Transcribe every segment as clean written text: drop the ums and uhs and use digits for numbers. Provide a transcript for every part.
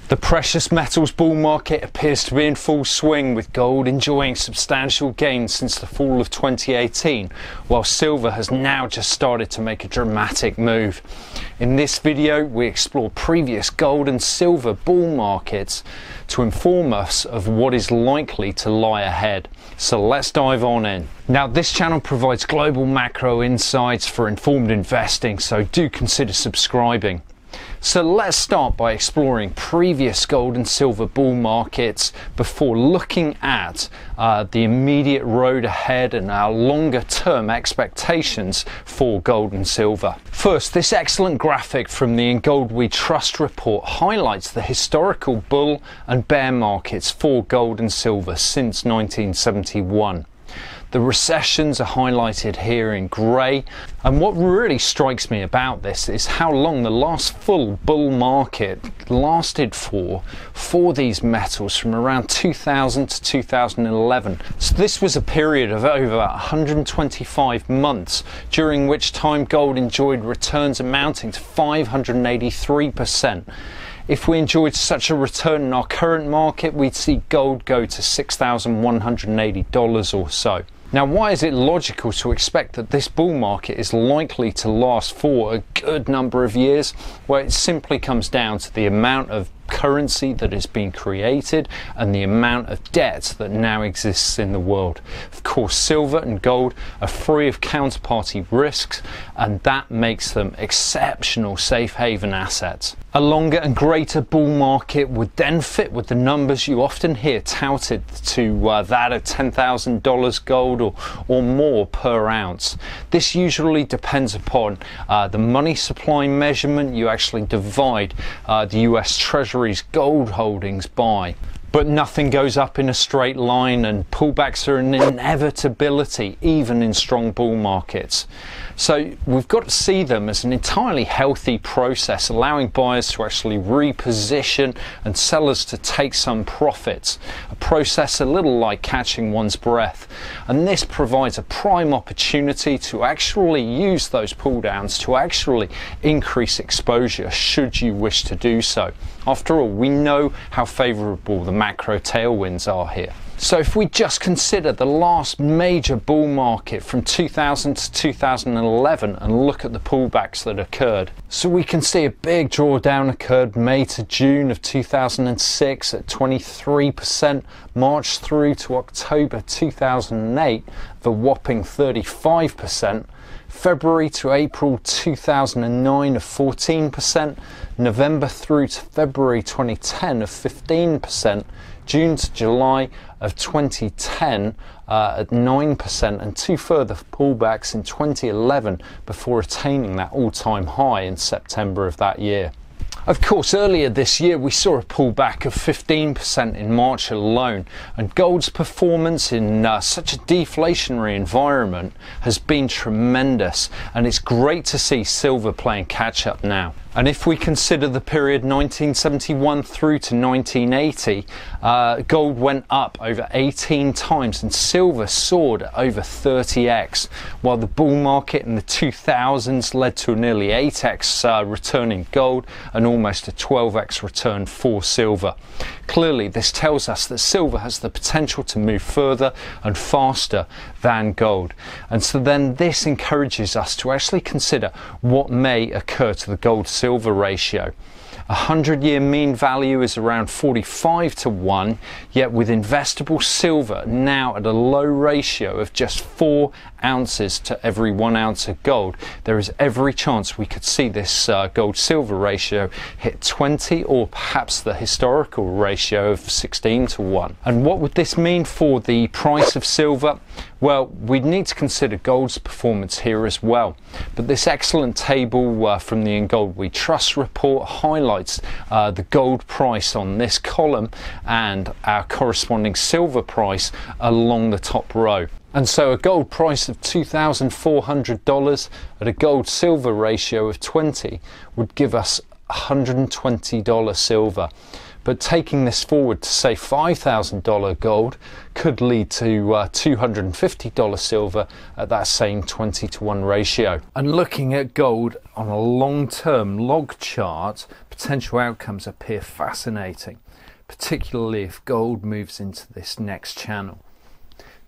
The precious metals bull market appears to be in full swing, with gold enjoying substantial gains since the fall of 2018, while silver has now just started to make a dramatic move. In this video, we explore previous gold and silver bull markets to inform us of what is likely to lie ahead. So let's dive on in. Now, this channel provides global macro insights for informed investing, so do consider subscribing. So let's start by exploring previous gold and silver bull markets before looking at the immediate road ahead and our longer term expectations for gold and silver. First, this excellent graphic from the In Gold We Trust report highlights the historical bull and bear markets for gold and silver since 1971. The recessions are highlighted here in grey, and what really strikes me about this is how long the last full bull market lasted for these metals, from around 2000 to 2011. So this was a period of over 125 months, during which time gold enjoyed returns amounting to 583%. If we enjoyed such a return in our current market, we'd see gold go to $6,180 or so. Now, why is it logical to expect that this bull market is likely to last for a good number of years? Well, it simply comes down to the amount of currency that has been created and the amount of debt that now exists in the world. Of course, silver and gold are free of counterparty risks, and that makes them exceptional safe haven assets. A longer and greater bull market would then fit with the numbers you often hear touted to that of $10,000 gold or more per ounce. This usually depends upon the money supply measurement you actually divide the US Treasury's gold holdings by. But nothing goes up in a straight line, and pullbacks are an inevitability even in strong bull markets. So we've got to see them as an entirely healthy process, allowing buyers to actually reposition and sellers to take some profits. A process a little like catching one's breath. And this provides a prime opportunity to actually use those pull downs to actually increase exposure should you wish to do so. After all, we know how favourable the macro tailwinds are here. So if we just consider the last major bull market from 2000 to 2011 and look at the pullbacks that occurred. So we can see a big drawdown occurred May to June of 2006 at 23%, March through to October 2008 the whopping 35%, February to April 2009 of 14%, November through to February 2010 of 15%, June to July of 2010 at 9%, and two further pullbacks in 2011 before attaining that all-time high in September of that year. Of course, earlier this year we saw a pullback of 15% in March alone, and gold's performance in such a deflationary environment has been tremendous, and it's great to see silver playing catch up now. And if we consider the period 1971 through to 1980, gold went up over 18 times and silver soared at over 30x, while the bull market in the 2000s led to a nearly 8x return in gold and almost a 12x return for silver. Clearly, this tells us that silver has the potential to move further and faster than gold. And so then this encourages us to actually consider what may occur to the gold-silver ratio. A 100-year mean value is around 45 to 1, yet with investable silver now at a low ratio of just 4 ounces to every 1 ounce of gold, there is every chance we could see this gold-silver ratio hit 20, or perhaps the historical ratio of 16 to 1. And what would this mean for the price of silver? Well, we'd need to consider gold's performance here as well. But this excellent table from the In Gold We Trust report highlights the gold price on this column and our corresponding silver price along the top row. And so a gold price of $2,400 at a gold silver ratio of 20 would give us $120 silver. But taking this forward to say $5,000 gold could lead to $250 silver at that same 20 to 1 ratio. And looking at gold on a long-term log chart, potential outcomes appear fascinating, particularly if gold moves into this next channel.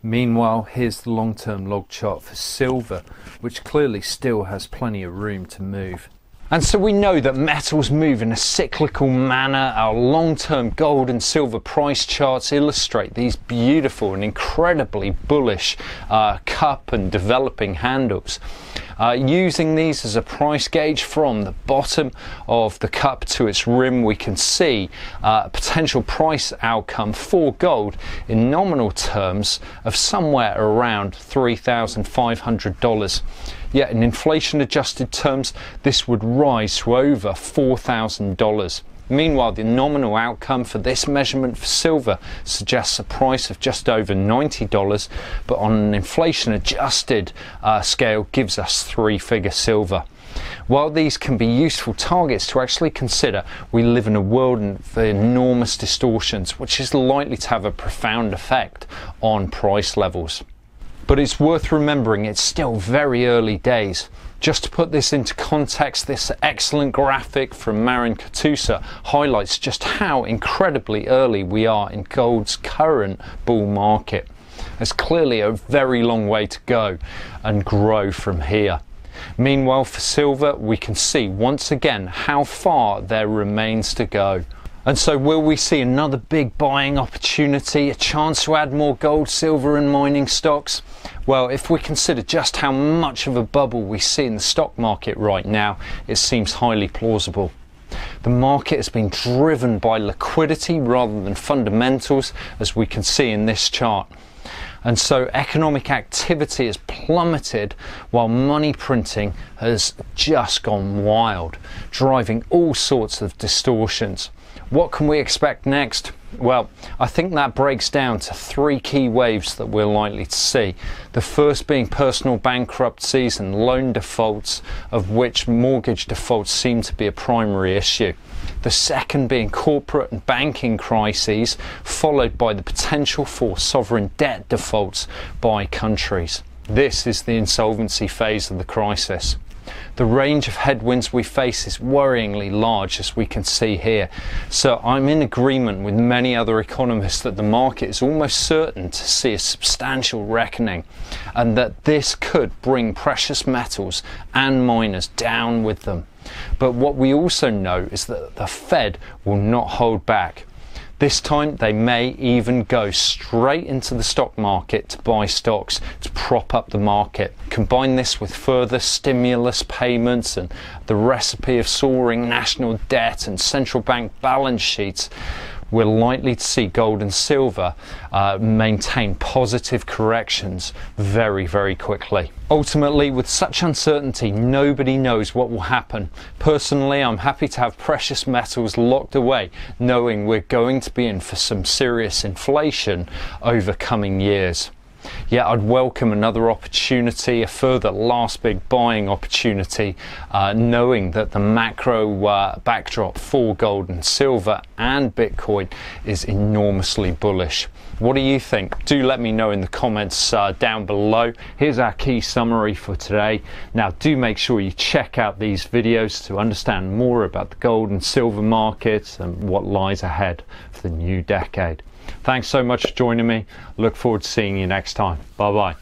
Meanwhile, here's the long-term log chart for silver, which clearly still has plenty of room to move. And so we know that metals move in a cyclical manner. Our long-term gold and silver price charts illustrate these beautiful and incredibly bullish cup and developing handles. Using these as a price gauge from the bottom of the cup to its rim, we can see a potential price outcome for gold in nominal terms of somewhere around $3,500. Yet in inflation adjusted terms, this would rise to over $4,000. Meanwhile, the nominal outcome for this measurement for silver suggests a price of just over $90, but on an inflation adjusted scale gives us three-figure silver. While these can be useful targets to actually consider, we live in a world of enormous distortions, which is likely to have a profound effect on price levels. But it's worth remembering it's still very early days. Just to put this into context, this excellent graphic from Marin Katusa highlights just how incredibly early we are in gold's current bull market. There's clearly a very long way to go and grow from here. Meanwhile, for silver, we can see once again how far there remains to go. And so will we see another big buying opportunity, a chance to add more gold, silver and mining stocks? Well, if we consider just how much of a bubble we see in the stock market right now, it seems highly plausible. The market has been driven by liquidity rather than fundamentals, as we can see in this chart. And so economic activity has plummeted while money printing has just gone wild, driving all sorts of distortions. What can we expect next? Well, I think that breaks down to three key waves that we're likely to see. The first being personal bankruptcies and loan defaults, of which mortgage defaults seem to be a primary issue. The second being corporate and banking crises, followed by the potential for sovereign debt defaults by countries. This is the insolvency phase of the crisis. The range of headwinds we face is worryingly large, as we can see here. So I'm in agreement with many other economists that the market is almost certain to see a substantial reckoning, and that this could bring precious metals and miners down with them. But what we also know is that the Fed will not hold back. This time they may even go straight into the stock market to buy stocks to prop up the market. Combine this with further stimulus payments and the recipe of soaring national debt and central bank balance sheets, we're likely to see gold and silver maintain positive corrections very, very quickly. Ultimately, with such uncertainty, nobody knows what will happen. Personally, I'm happy to have precious metals locked away, knowing we're going to be in for some serious inflation over coming years. Yet I'd welcome another opportunity, a further last big buying opportunity, knowing that the macro backdrop for gold and silver and Bitcoin is enormously bullish. What do you think? Do let me know in the comments down below. Here's our key summary for today. Now do make sure you check out these videos to understand more about the gold and silver markets and what lies ahead for the new decade. Thanks so much for joining me. Look forward to seeing you next time. Bye bye.